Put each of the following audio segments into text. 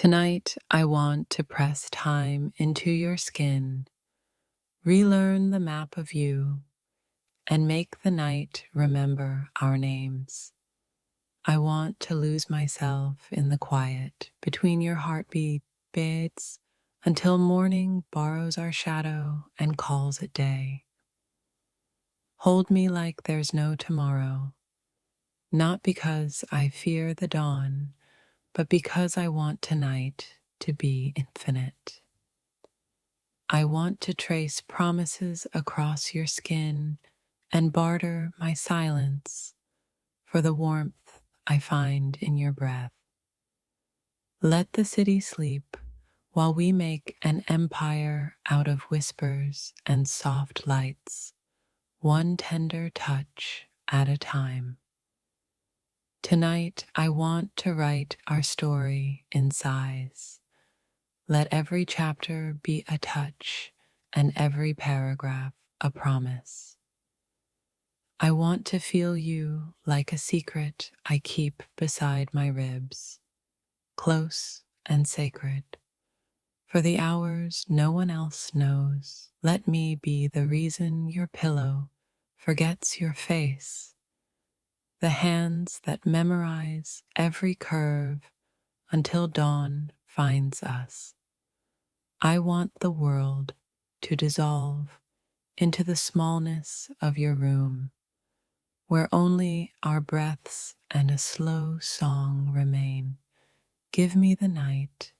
Tonight, I want to press time into your skin, relearn the map of you, and make the night remember our names. I want to lose myself in the quiet between your heartbeat beats until morning borrows our shadow and calls it day. Hold me like there's no tomorrow, not because I fear the dawn, but because I want tonight to be infinite. I want to trace promises across your skin and barter my silence for the warmth I find in your breath. Let the city sleep while we make an empire out of whispers and soft lights, one tender touch at a time. Tonight, I want to write our story in sighs. Let every chapter be a touch and every paragraph a promise. I want to feel you like a secret I keep beside my ribs, close and sacred. For the hours no one else knows, let me be the reason your pillow forgets your face, the hands that memorize every curve until dawn finds us. I want the world to dissolve into the smallness of your room, where only our breaths and a slow song remain. Give me the night.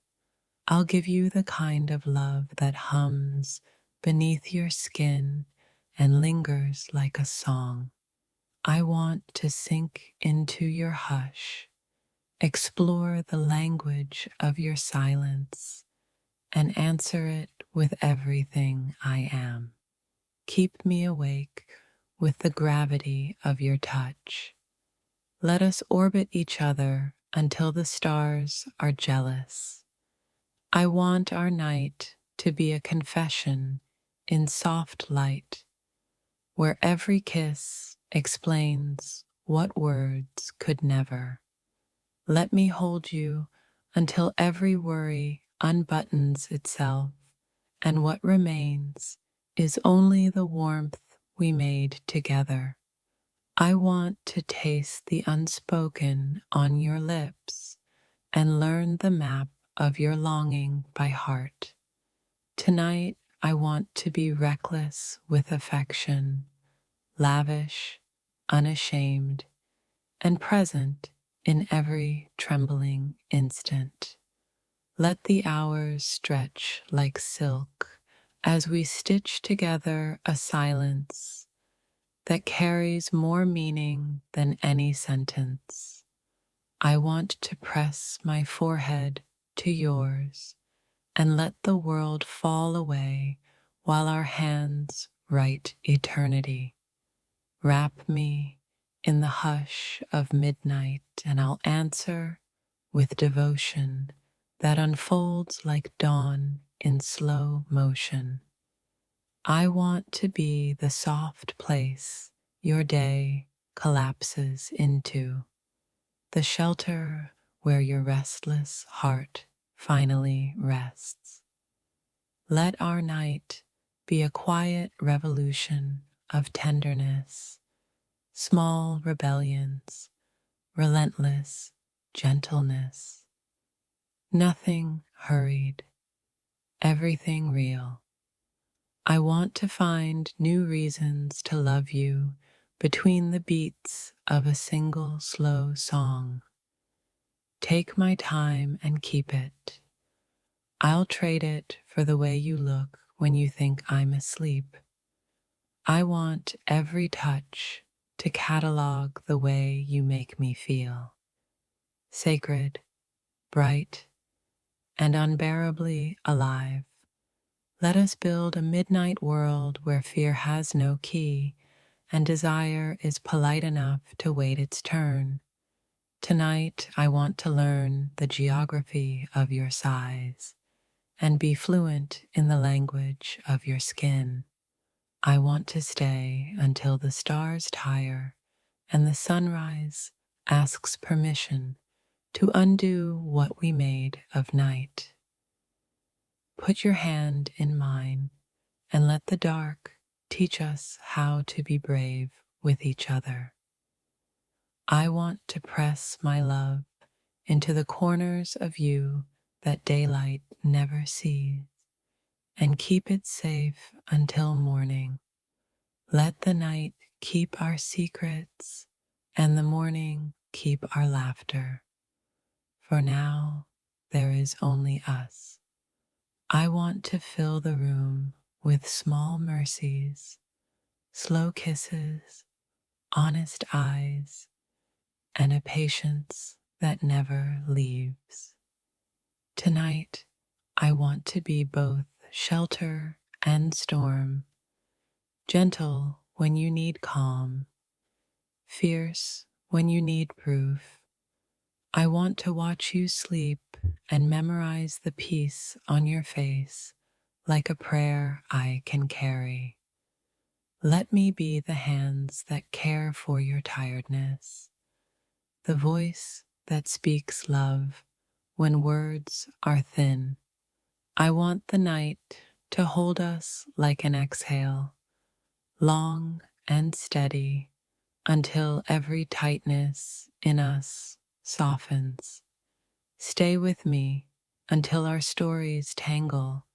I'll give you the kind of love that hums beneath your skin and lingers like a song. I want to sink into your hush, explore the language of your silence, and answer it with everything I am. Keep me awake with the gravity of your touch. Let us orbit each other until the stars are jealous. I want our night to be a confession in soft light, where every kiss explains what words could never. Let me hold you until every worry unbuttons itself, and what remains is only the warmth we made together. I want to taste the unspoken on your lips and learn the map of your longing by heart. Tonight, I want to be reckless with affection, lavish, unashamed, and present in every trembling instant. Let the hours stretch like silk as we stitch together a silence that carries more meaning than any sentence. I want to press my forehead to yours and let the world fall away while our hands write eternity. Wrap me in the hush of midnight, and I'll answer with devotion that unfolds like dawn in slow motion. I want to be the soft place your day collapses into, the shelter where your restless heart finally rests. Let our night be a quiet revolution of tenderness, small rebellions, relentless gentleness. Nothing hurried, everything real. I want to find new reasons to love you between the beats of a single slow song. Take my time and keep it. I'll trade it for the way you look when you think I'm asleep. I want every touch to catalog the way you make me feel. Sacred, bright, and unbearably alive. Let us build a midnight world where fear has no key and desire is polite enough to wait its turn. Tonight, I want to learn the geography of your sighs and be fluent in the language of your skin. I want to stay until the stars tire and the sunrise asks permission to undo what we made of night. Put your hand in mine and let the dark teach us how to be brave with each other. I want to press my love into the corners of you that daylight never sees and keep it safe until morning. Let the night keep our secrets and the morning keep our laughter. For now, there is only us. I want to fill the room with small mercies, slow kisses, honest eyes, and a patience that never leaves. Tonight, I want to be both shelter and storm, gentle when you need calm, fierce when you need proof. I want to watch you sleep and memorize the peace on your face like a prayer I can carry. Let me be the hands that care for your tiredness, the voice that speaks love when words are thin. I want the night to hold us like an exhale, long and steady, until every tightness in us softens. Stay with me until our stories tangle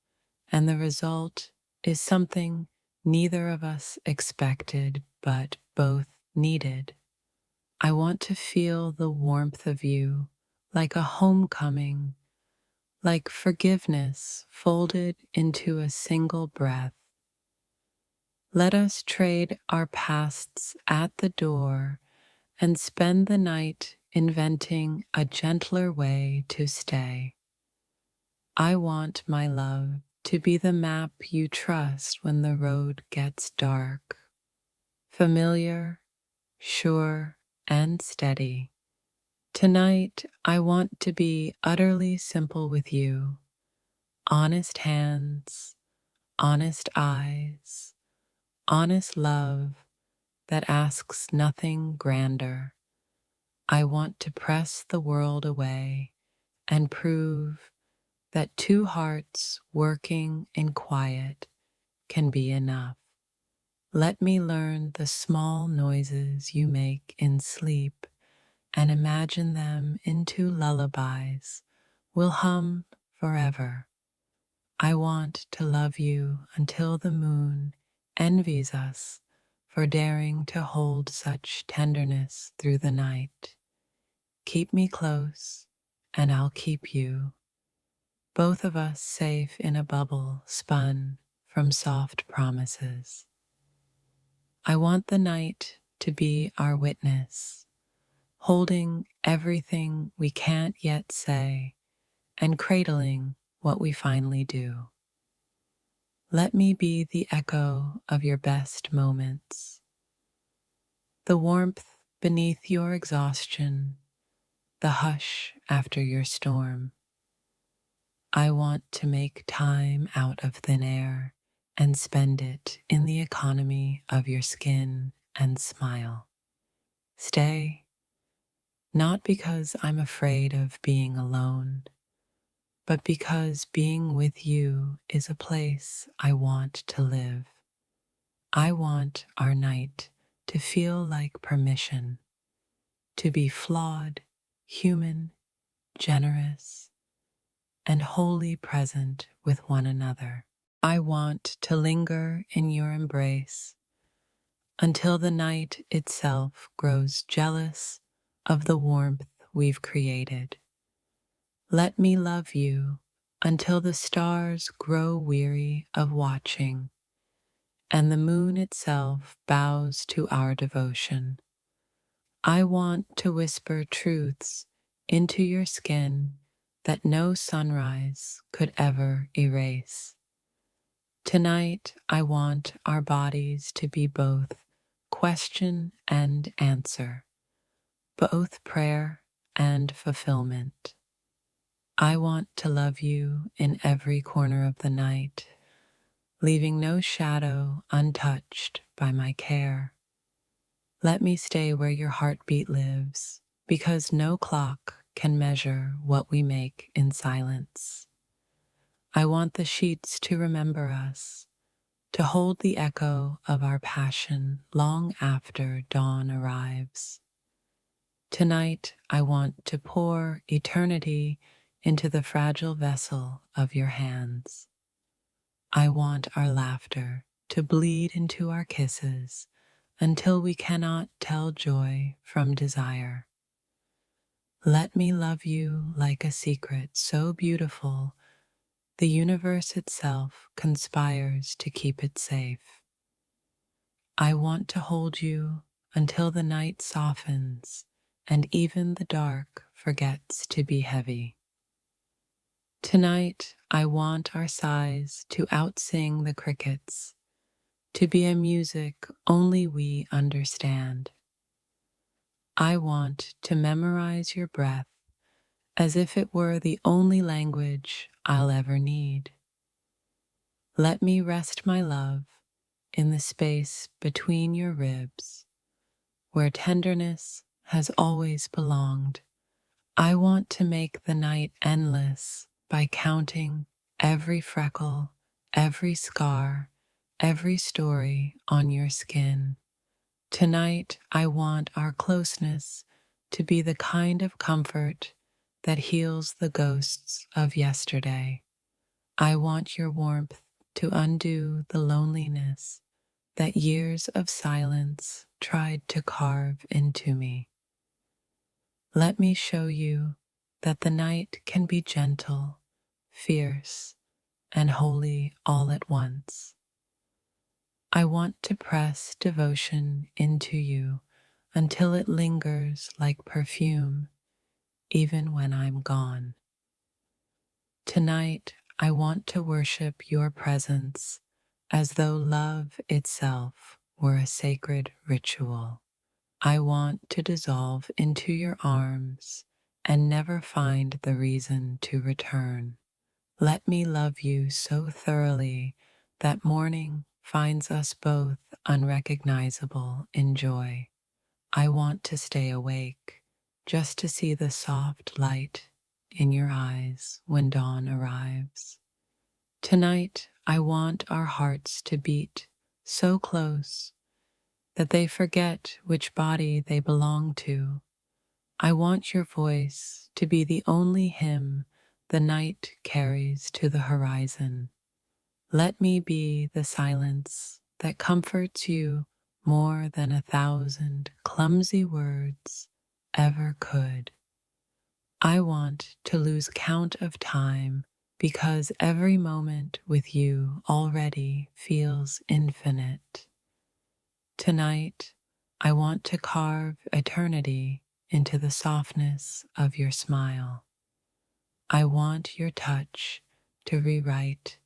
and the result is something neither of us expected but both needed. I want to feel the warmth of you like a homecoming, like forgiveness folded into a single breath. Let us trade our pasts at the door and spend the night inventing a gentler way to stay. I want my love to be the map you trust when the road gets dark, familiar, sure, and steady. Tonight, I want to be utterly simple with you. Honest hands, honest eyes, honest love that asks nothing grander. I want to press the world away and prove that two hearts working in quiet can be enough. Let me learn the small noises you make in sleep and imagine them into lullabies we'll hum forever. I want to love you until the moon envies us for daring to hold such tenderness through the night. Keep me close, and I'll keep you, both of us safe in a bubble spun from soft promises. I want the night to be our witness, holding everything we can't yet say and cradling what we finally do. Let me be the echo of your best moments, the warmth beneath your exhaustion, the hush after your storm. I want to make time out of thin air and spend it in the economy of your skin and smile. Stay, not because I'm afraid of being alone, but because being with you is a place I want to live. I want our night to feel like permission, to be flawed, human, generous, and wholly present with one another. I want to linger in your embrace until the night itself grows jealous of the warmth we've created. Let me love you until the stars grow weary of watching and the moon itself bows to our devotion. I want to whisper truths into your skin that no sunrise could ever erase. Tonight, I want our bodies to be both question and answer, both prayer and fulfillment. I want to love you in every corner of the night, leaving no shadow untouched by my care. Let me stay where your heartbeat lives, because no clock can measure what we make in silence. I want the sheets to remember us, to hold the echo of our passion long after dawn arrives. Tonight, I want to pour eternity into the fragile vessel of your hands. I want our laughter to bleed into our kisses until we cannot tell joy from desire. Let me love you like a secret so beautiful the universe itself conspires to keep it safe. I want to hold you until the night softens and even the dark forgets to be heavy. Tonight, I want our sighs to outsing the crickets, to be a music only we understand. I want to memorize your breath as if it were the only language I'll ever need. Let me rest my love in the space between your ribs, where tenderness has always belonged. I want to make the night endless by counting every freckle, every scar, every story on your skin. Tonight, I want our closeness to be the kind of comfort that heals the ghosts of yesterday. I want your warmth to undo the loneliness that years of silence tried to carve into me. Let me show you that the night can be gentle, fierce, and holy all at once. I want to press devotion into you until it lingers like perfume, even when I'm gone. Tonight, I want to worship your presence as though love itself were a sacred ritual. I want to dissolve into your arms and never find the reason to return. Let me love you so thoroughly that morning finds us both unrecognizable in joy. I want to stay awake just to see the soft light in your eyes when dawn arrives. Tonight, I want our hearts to beat so close that they forget which body they belong to. I want your voice to be the only hymn the night carries to the horizon. Let me be the silence that comforts you more than 1,000 clumsy words ever could. I want to lose count of time because every moment with you already feels infinite. Tonight, I want to carve eternity into the softness of your smile. I want your touch to rewrite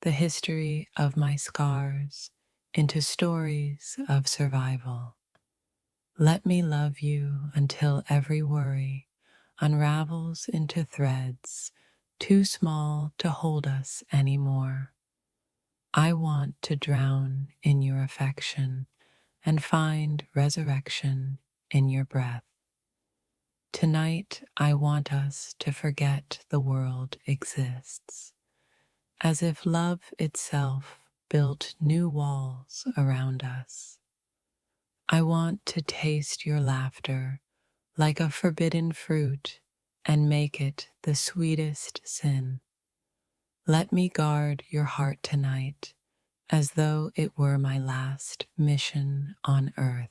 the history of my scars into stories of survival. Let me love you until every worry unravels into threads too small to hold us anymore. I want to drown in your affection and find resurrection in your breath. Tonight, I want us to forget the world exists, as if love itself built new walls around us. I want to taste your laughter like a forbidden fruit and make it the sweetest sin. Let me guard your heart tonight as though it were my last mission on earth.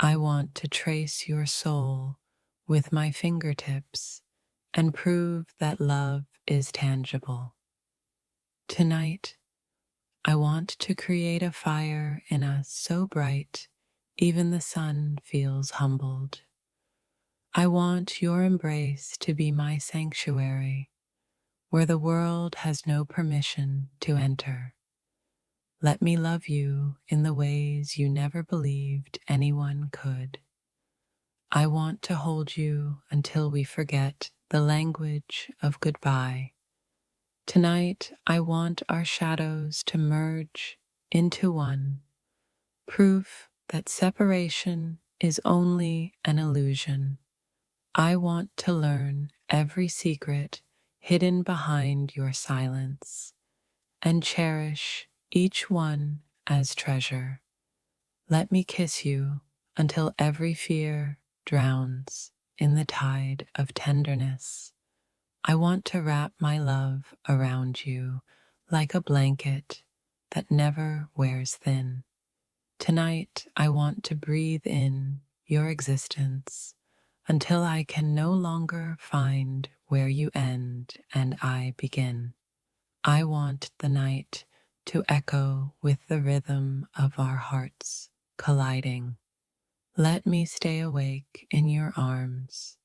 I want to trace your soul with my fingertips and prove that love is tangible. Tonight, I want to create a fire in us so bright even the sun feels humbled. I want your embrace to be my sanctuary, where the world has no permission to enter. Let me love you in the ways you never believed anyone could. I want to hold you until we forget the language of goodbye. Tonight, I want our shadows to merge into one, proof that separation is only an illusion. I want to learn every secret hidden behind your silence and cherish each one as treasure. Let me kiss you until every fear drowns in the tide of tenderness. I want to wrap my love around you like a blanket that never wears thin. Tonight, I want to breathe in your existence until I can no longer find where you end and I begin. I want the night to echo with the rhythm of our hearts colliding. Let me stay awake in your arms,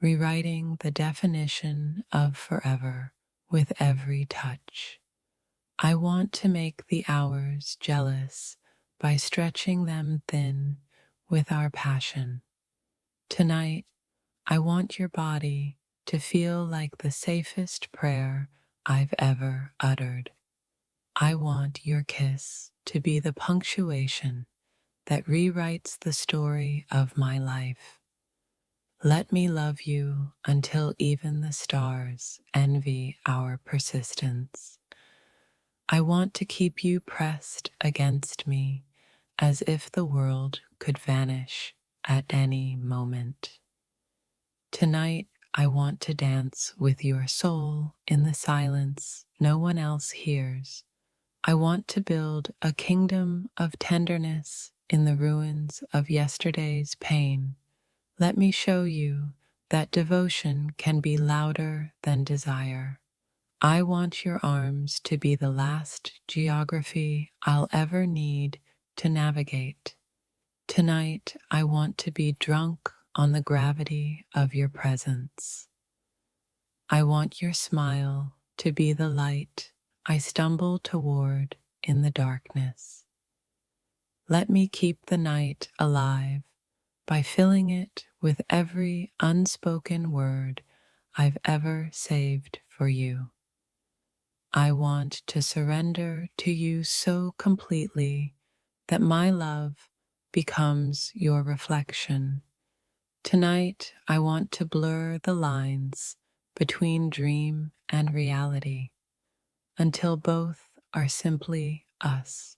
rewriting the definition of forever with every touch. I want to make the hours jealous by stretching them thin with our passion. Tonight, I want your body to feel like the safest prayer I've ever uttered. I want your kiss to be the punctuation that rewrites the story of my life. Let me love you until even the stars envy our persistence. I want to keep you pressed against me as if the world could vanish at any moment. Tonight, I want to dance with your soul in the silence no one else hears. I want to build a kingdom of tenderness in the ruins of yesterday's pain. Let me show you that devotion can be louder than desire. I want your arms to be the last geography I'll ever need to navigate. Tonight, I want to be drunk on the gravity of your presence. I want your smile to be the light I stumble toward in the darkness. Let me keep the night alive by filling it with every unspoken word I've ever saved for you. I want to surrender to you so completely that my love becomes your reflection. Tonight, I want to blur the lines between dream and reality until both are simply us.